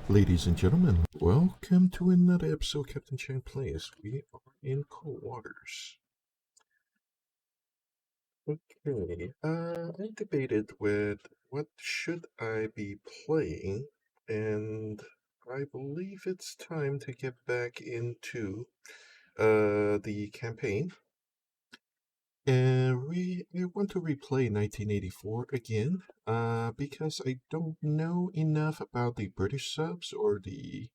Ladies and gentlemen, welcome to another episode of Captain Chang Plays. We are in cold waters. Okay, I debated with what should I be playing, and I believe it's time to get back into the campaign. And I want to replay 1984 again, because I don't know enough about the British subs or the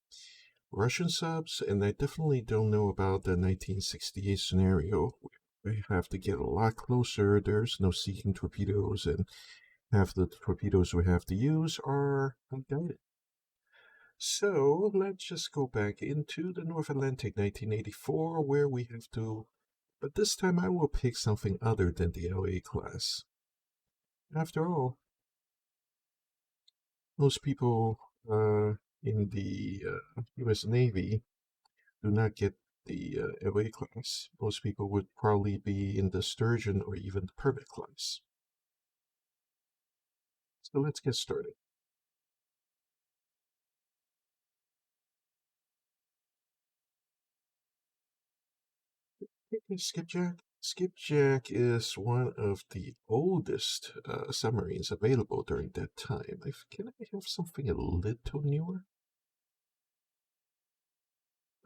Russian subs, and I definitely don't know about the 1968 scenario. We have to get a lot closer. There's no seeking torpedoes, and half the torpedoes we have to use are unguided. So let's just go back into the North Atlantic 1984, where we have to, but this time I will pick something other than the LA class. After all, most people in the US Navy do not get the LA class. Most people would probably be in the Sturgeon or even the Permit class. So let's get started. Okay, Skipjack. Skipjack is one of the oldest submarines available during that time. Can I have something a little newer?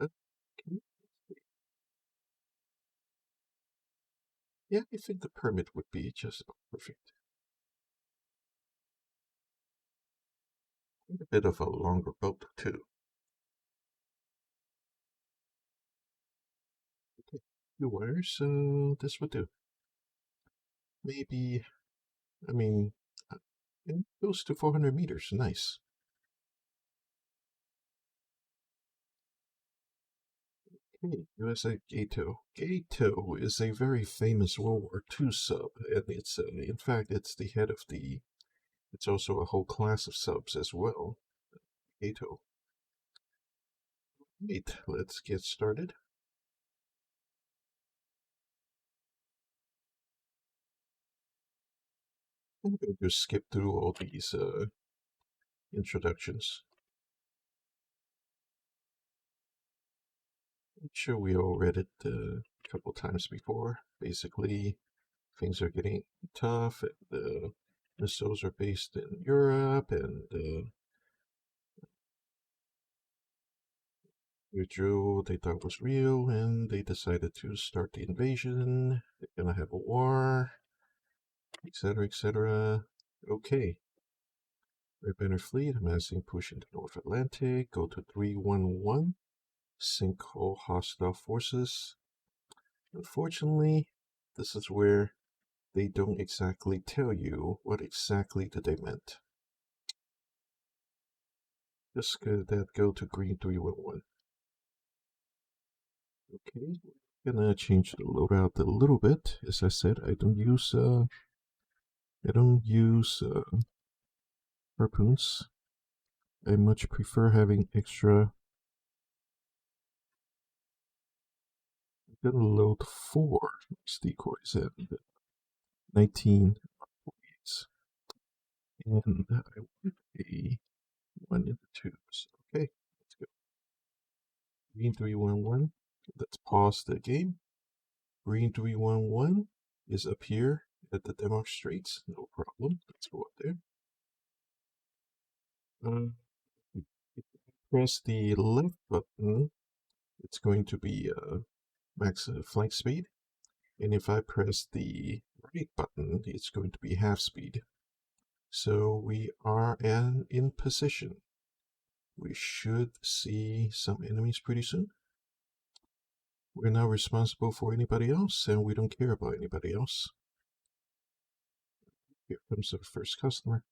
Okay. Yeah, I think the Permit would be just perfect. And a bit of a longer boat, too. Okay, few wires, so this would do. Maybe, I mean, it goes to 400 meters. Nice. Okay, USS Gato. Gato is a very famous World War II sub, and it's, in fact, it's the head of the, it's also a whole class of subs as well. Gato. Right, let's get started. I'm going to just skip through all these introductions. I'm sure we all read it a couple times before. Basically, things are getting tough, and the missiles are based in Europe, and withdrew, they thought was real, and they decided to start the invasion. They're gonna have a war, etc., etc. Okay. Red Banner Fleet, amassing, push into North Atlantic, go to 311, sink all hostile forces. Unfortunately, this is where they don't exactly tell you what exactly that they meant. Just that go to green 311. Okay, we're gonna change the loadout a little bit. As I said, I don't use harpoons. I much prefer having extra. I'm gonna load 4 decoys and 19 employees, and I want a 1 in the tubes. Okay, let's go. Green 311. Let's pause the game. Green 311 is up here at the demonstrates. No problem. Let's go up there. Press the left button, it's going to be max flank speed. And if I press the right button, it's going to be half speed. So we are in position. We should see some enemies pretty soon. We're not responsible for anybody else, and we don't care about anybody else. Here comes our first customer.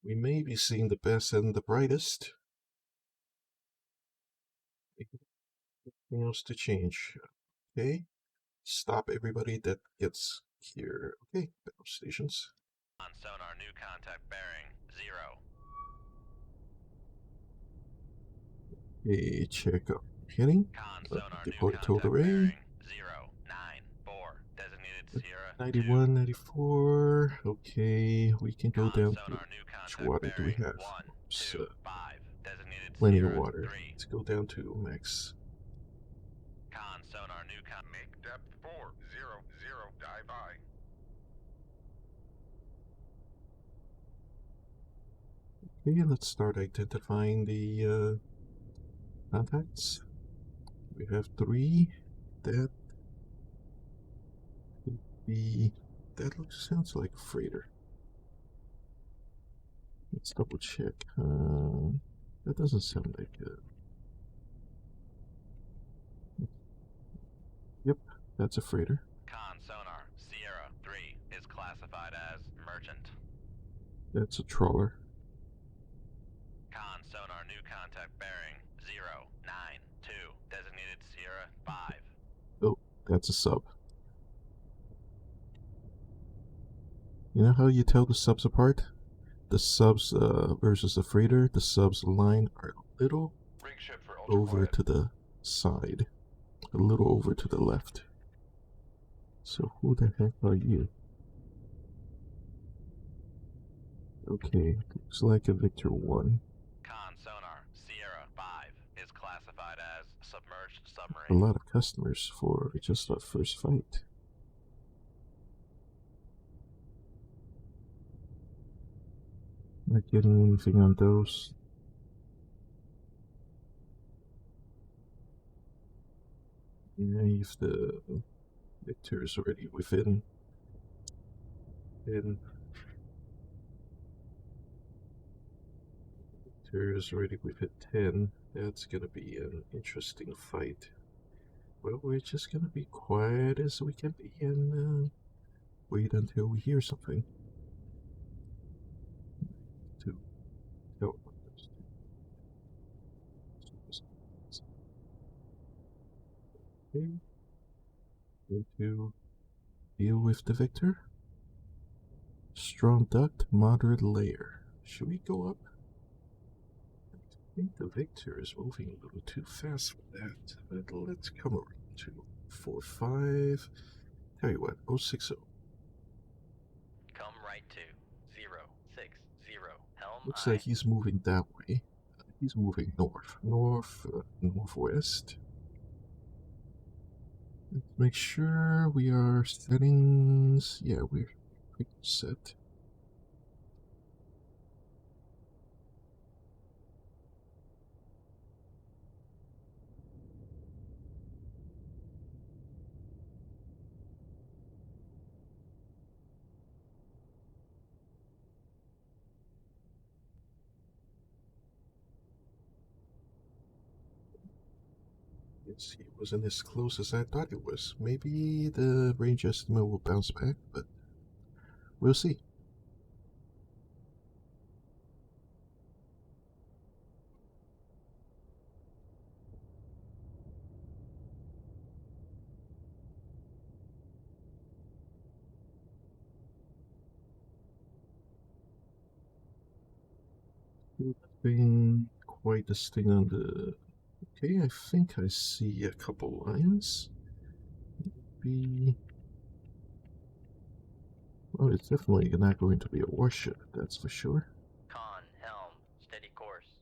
We may be seeing the best and the brightest. Anything else to change? Okay. Stop everybody that gets here. Okay, battle stations. On sonar, new contact bearing 0. Okay, check up heading. Con sonar, new Deploy total contact array. bearing 0. 91, 94. Okay, we can go down to sonar new how much contact water do we bearing have? 125. Designated Plenty of Sierra water. 3. Let's go down to max. Sonar new Make depth 400, dive by. Okay, let's start identifying the contacts. We have 3. That could be. That sounds like a freighter. Let's double check. That doesn't sound like a. Yep, that's a freighter. sonar Sierra 3 is classified as merchant. That's a trawler. Sonar new contact bearing 092. Designated Sierra 5. Oh, that's a sub. You know how you tell the subs apart? The subs versus the freighter, the subs line are a little Rig ship for over ultra-quiet. to the side, a little over to the left. So who the heck are you? Okay, looks like a Victor 1. Sonar Sierra 5 is classified as submerged A submarine. lot of customers for just our first fight. Not getting anything on those. Yeah, if the Victor is already within, then Victor is already within 10. That's gonna be an interesting fight. Well, we're just gonna be quiet as we can be and wait until we hear something. To go. Okay. Going to deal with the Victor. Strong duct, moderate layer. Should we go up? I think the Victor is moving a little too fast for that, but let's come around to 4-5. Tell you what, 060. Come right to 060. Helm Looks aye. like he's moving that way. He's moving northwest. Let's make sure we are settings. Yeah, we're pretty set. Yes, he wasn't as close as I thought it was. Maybe the range estimate will bounce back, but we'll see. Been quite this thing on the. Okay, I think I see a couple lines. Maybe. Well, it's definitely not going to be a warship, that's for sure. Helm, steady course.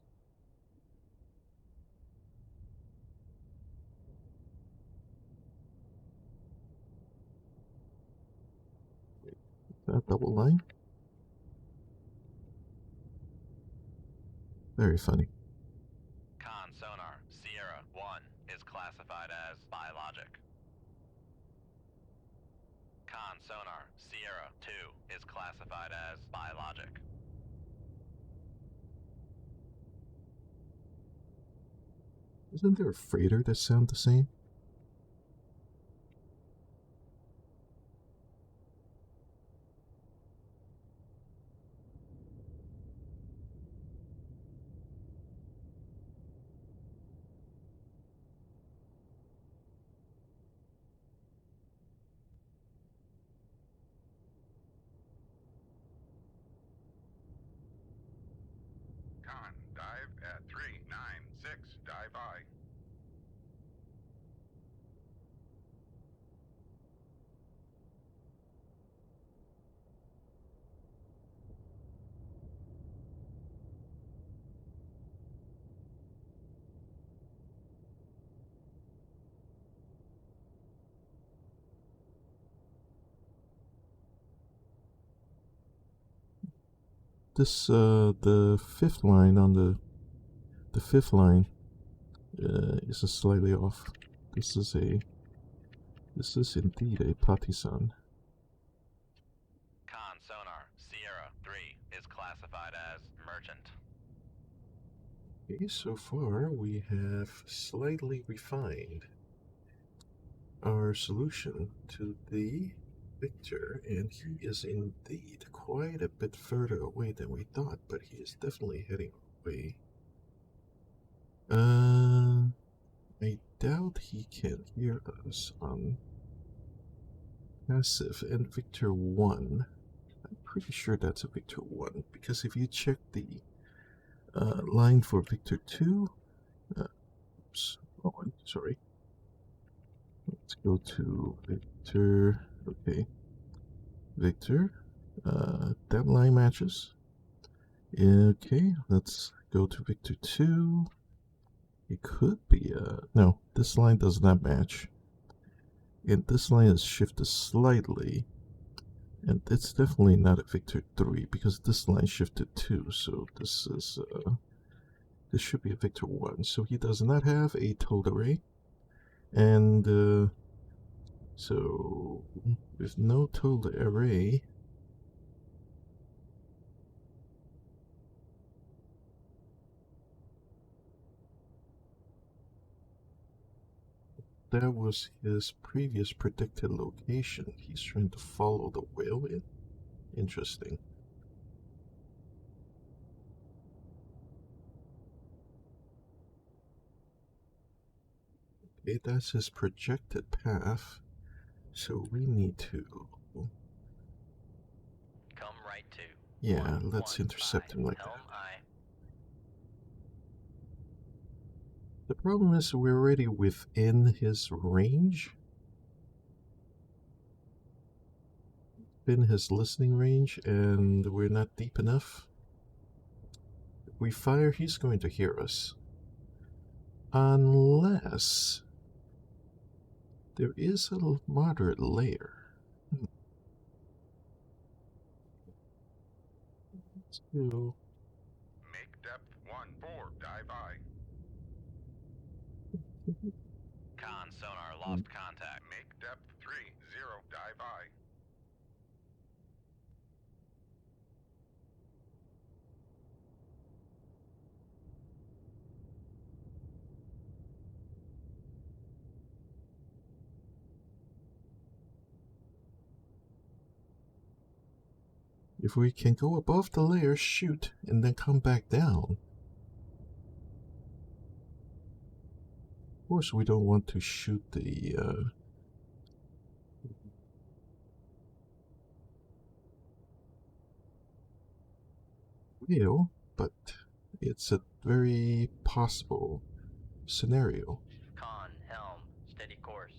That double line. Very funny. Sonar Sierra 1 is classified as biologic. Sonar Sierra 2 is classified as biologic. Isn't there a freighter that sounds the same? Dive at 396, dive by. this the fifth line on the fifth line is slightly off. This is indeed a partisan. Con sonar Sierra 3 is classified as merchant. Okay, so far we have slightly refined our solution to the Victor, and he is indeed quite a bit further away than we thought, but he is definitely heading away. I doubt he can hear us on passive and Victor 1. I'm pretty sure that's a Victor 1, because if you check the line for Victor 2, oops, sorry. Let's go to Victor, okay. Victor, that line matches. Okay, let's go to Victor 2. It could be, no, this line does not match. And this line is shifted slightly. And it's definitely not a Victor 3 because this line shifted too. So this is, this should be a Victor 1. So he does not have a towed array. And, so with no towed array, that was his previous predicted location. He's trying to follow the whale in. Interesting. Okay, that's his projected path. So we need to... Come right to. Yeah, let's intercept him like that. The problem is we're already within his range. Within his listening range, and we're not deep enough. If we fire, he's going to hear us. Unless there is a moderate layer. Let's do... Make depth 1-4, dive by. Con sonar lost contact. Make depth 3-0, dive by. If we can go above the layer, shoot, and then come back down. Of course, we don't want to shoot the whale, but it's a very possible scenario. Con helm steady course.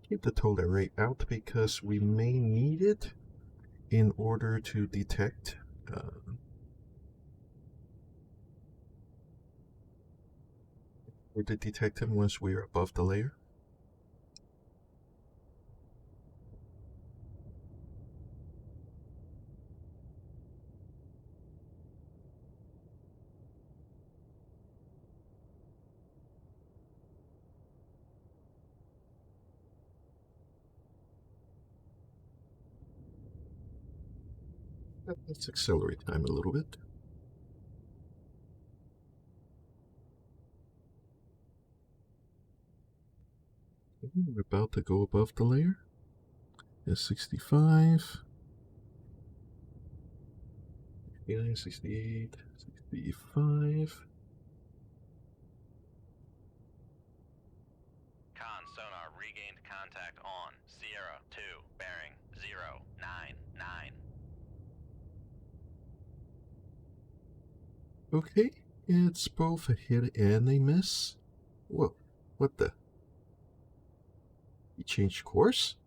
Keep the towed array out because we may need it in order to detect him once we are above the layer. Let's accelerate time a little bit. We're about to go above the layer. It's 65, 69, 68, 65. Con sonar regained contact on Sierra 2, bearing 099. Okay, it's both a hit and a miss. Whoa, what the? He changed course?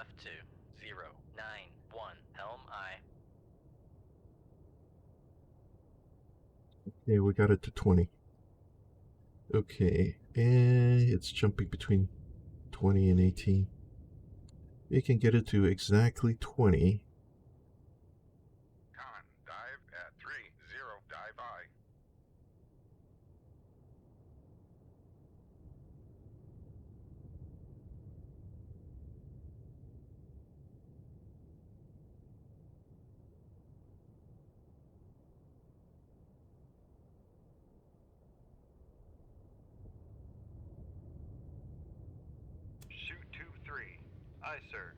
left to 091, helm aye. Yeah, we got it to 20. Okay, and it's jumping between 20 and 18. We can get it to exactly 20. Con, dive at 30, dive I. Shoot 2-3. Aye, sir.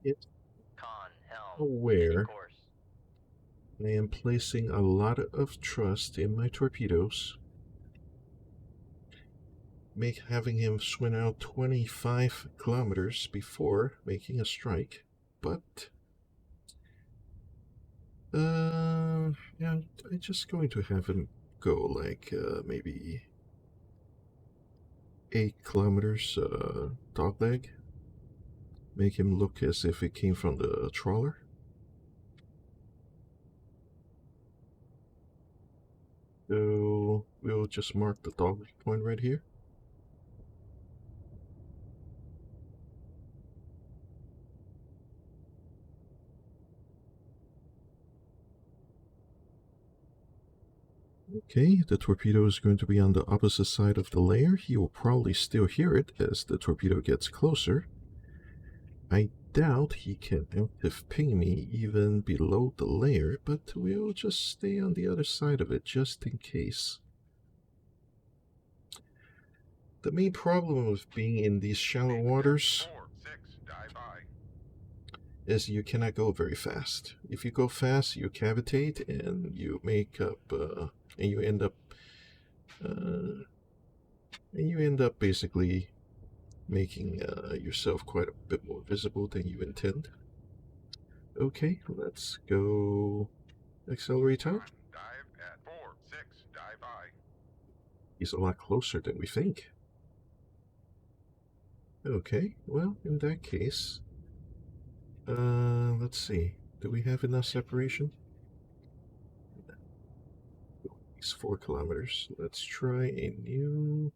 It's Con, helm, aware steady course. I am placing a lot of trust in my torpedoes. Having him swim out 25 kilometers before making a strike, but yeah, I'm just going to have him go like maybe 8 kilometers dogleg. Make him look as if it came from the trawler. So we'll just mark the dogleg point right here. Okay, the torpedo is going to be on the opposite side of the layer. He will probably still hear it as the torpedo gets closer. I doubt he can active ping me even below the layer, but we'll just stay on the other side of it just in case. The main problem with being in these shallow waters 4-6, dive I. is you cannot go very fast. If you go fast, you cavitate and you make up, and you end up basically making yourself quite a bit more visible than you intend. Okay, let's go accelerate out. Dive at 4-6, dive I. He's a lot closer than we think. Okay, well, in that case, let's see. Do we have enough separation? It's 4 kilometers. Let's try a new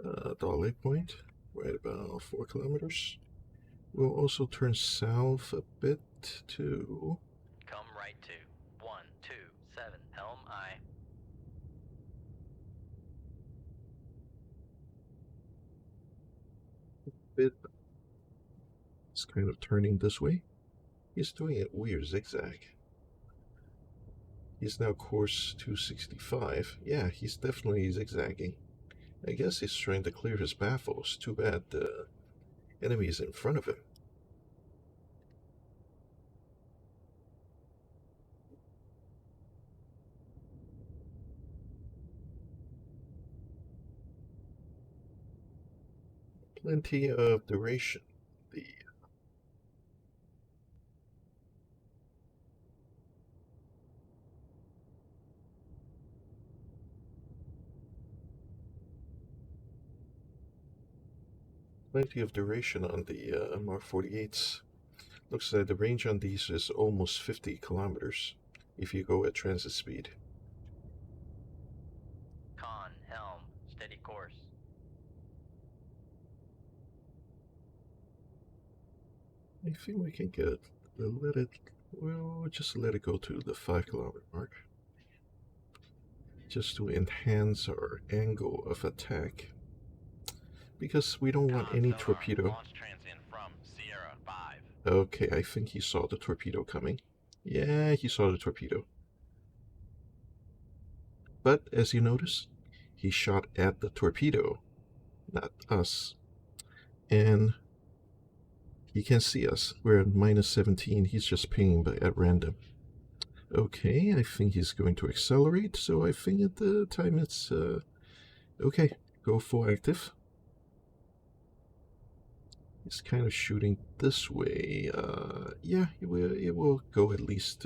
dogleg point, right about 4 kilometers. We'll also turn south a bit to... Come right to 127, helm aye. bit. It's kind of turning this way. He's doing a weird zigzag. He's now course 265. Yeah, he's definitely zigzagging. I guess he's trying to clear his baffles. Too bad the enemy is in front of him. Plenty of duration. The plenty of duration on the Mark 48s. Looks like the range on these is almost 50 kilometers if you go at transit speed. Con, helm, steady course. I think we can get we'll just let it go to the 5 kilometer mark. Just to enhance our angle of attack. Because we don't want any torpedo. Launch transient from Sierra 5. Okay, I think he saw the torpedo coming. Yeah, he saw the torpedo. But, as you notice, he shot at the torpedo, not us. And he can't see us. We're at minus 17. He's just pinging at random. Okay, I think he's going to accelerate, so I think at the time it's... okay, go full active. It's kind of shooting this way. Yeah, it will go at least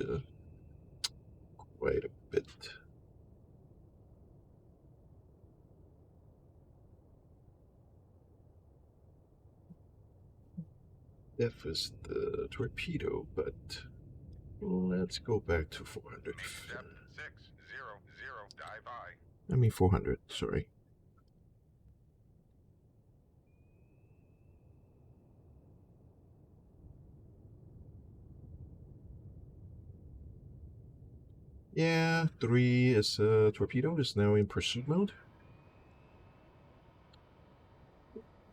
quite a bit. F is the torpedo, but let's go back to 400. Make depth 600, dive I. I mean 400, sorry. Yeah, 3 is torpedo is now in pursuit mode.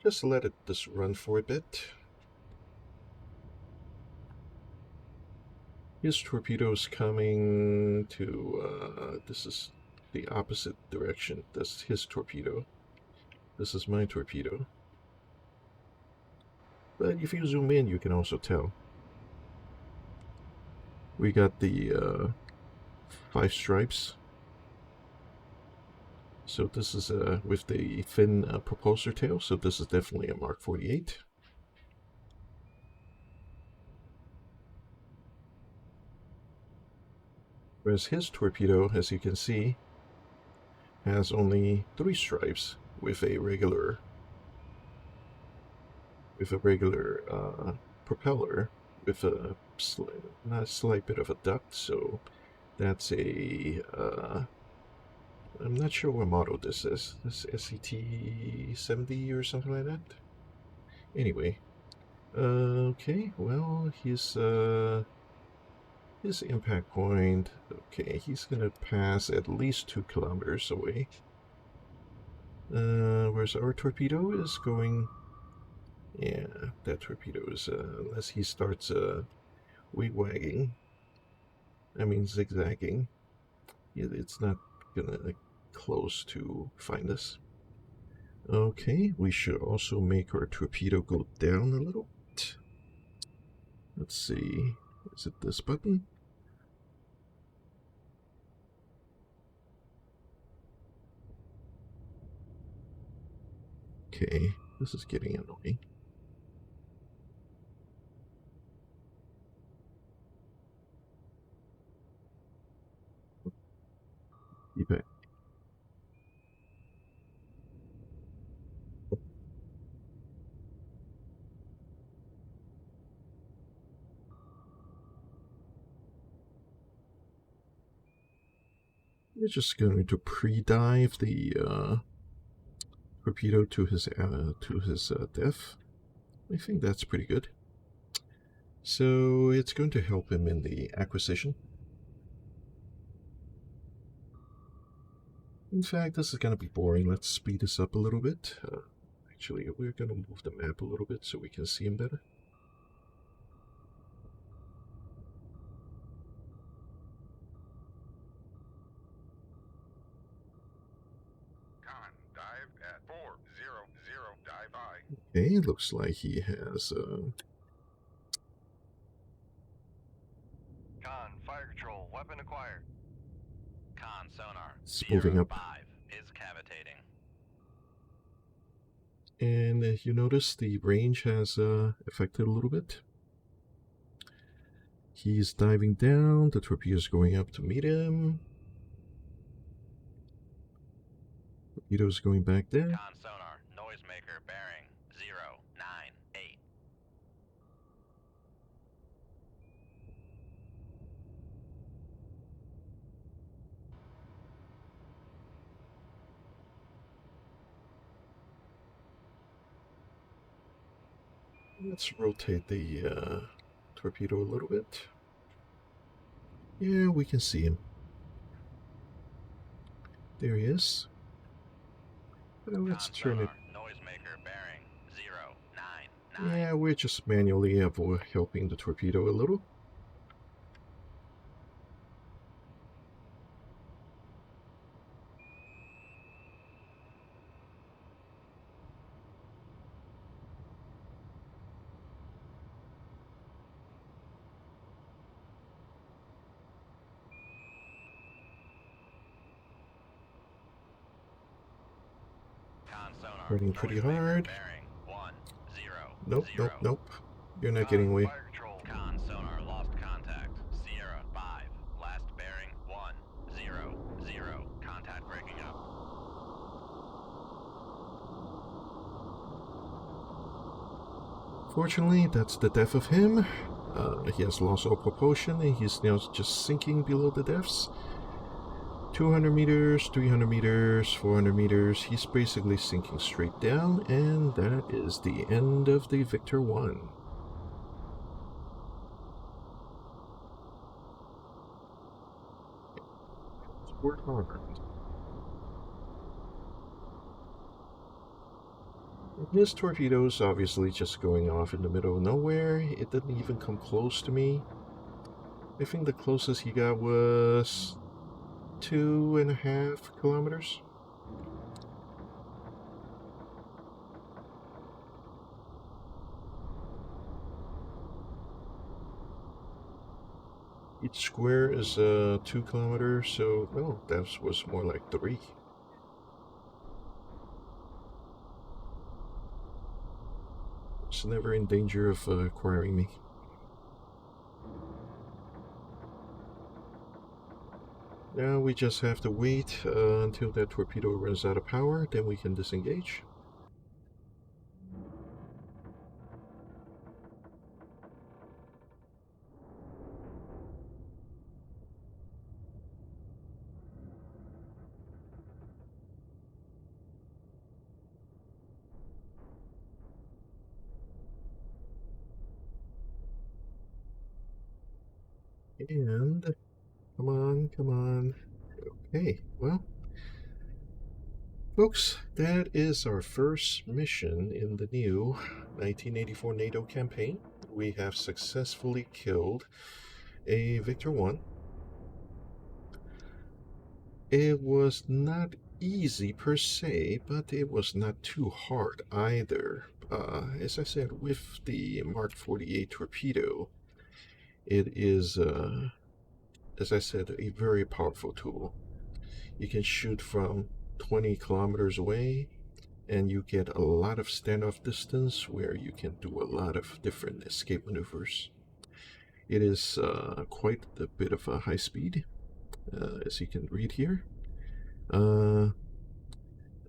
Just let it just run for a bit. His torpedo's coming to, this is the opposite direction. That's his torpedo. This is my torpedo. But if you zoom in, you can also tell. We got the 5 stripes. So this is with the fin propulsor tail, so this is definitely a Mark 48. Whereas his torpedo, as you can see, has only 3 stripes with a regular propeller with a not a slight bit of a duct. So that's a I'm not sure what model this is. This SCT-70 or something like that. Anyway, okay. Well, his impact point. Okay, he's gonna pass at least 2 kilometers away. Where's our torpedo is going? Yeah, that torpedo is unless he starts wig-wagging. I mean zigzagging. It's not gonna close to find us. Okay, we should also make our torpedo go down a little bit. Let's see. Is it this button? Okay, this is getting annoying. Be back. We're just going to pre-dive the torpedo to his depth. I think that's pretty good. So it's going to help him in the acquisition. In fact, this is going to be boring. Let's speed this up a little bit. Actually, we're going to move the map a little bit so we can see him better. Con, dive at 400, dive I. Okay, looks like he has Con, fire control, weapon acquired. Con, sonar, it's moving up. 05 is cavitating. And you notice the range has affected a little bit. He's diving down, the torpedo is going up to meet him. Torpedo's going back there. Con, sonar, noisemaker, bearing 098. Let's rotate the torpedo a little bit. Yeah, we can see him. There he is. Well, let's turn it. Noisemaker, bearing 099. Yeah, we're just manually helping the torpedo a little. Running pretty hard. Nope, nope, nope. You're not getting away. Con, sonar, lost contact. Sierra 5, last bearing 100. Contact breaking up. Fortunately, that's the death of him. He has lost all propulsion and he's now just sinking below the depths. 200 meters, 300 meters, 400 meters. He's basically sinking straight down, and that is the end of the Victor 1. Work hard. His torpedo's obviously just going off in the middle of nowhere. It didn't even come close to me. I think the closest he got was 2.5 kilometers. Each square is 2 kilometers, so no, that was more like 3. It's never in danger of acquiring me. Now we just have to wait until that torpedo runs out of power, then we can disengage. And come on. Okay, well, folks, that is our first mission in the new 1984 NATO campaign. We have successfully killed a Victor 1. It was not easy per se, but it was not too hard either. As I said, with the Mark 48 torpedo, it is, as I said, a very powerful tool. You can shoot from 20 kilometers away, and you get a lot of standoff distance where you can do a lot of different escape maneuvers. It is quite a bit of a high speed, as you can read here. The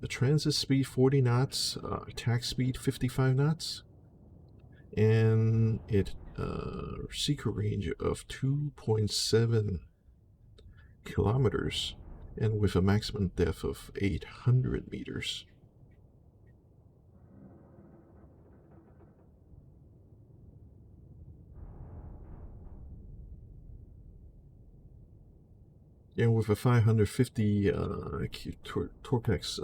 transit speed 40 knots, attack speed 55 knots, and it secret range of 2.7 kilometers, and with a maximum depth of 800 meters. And with a 550 Torpex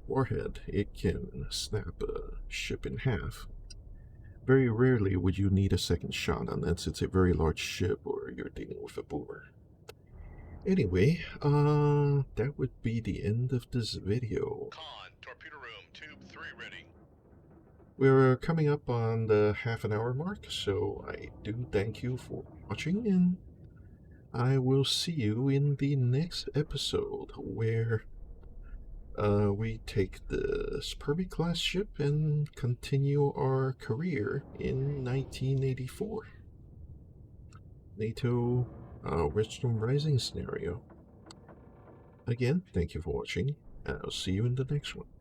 warhead, it can snap a ship in half. Very rarely would you need a second shot unless it's a very large ship or you're dealing with a boomer. Anyway, that would be the end of this video. Con, torpedo room, tube 3 ready. We're coming up on the half-an-hour mark, so I do thank you for watching, and I will see you in the next episode where we take this Permit-class ship and continue our career in 1984. NATO Redstone Rising scenario. Again, thank you for watching, and I'll see you in the next one.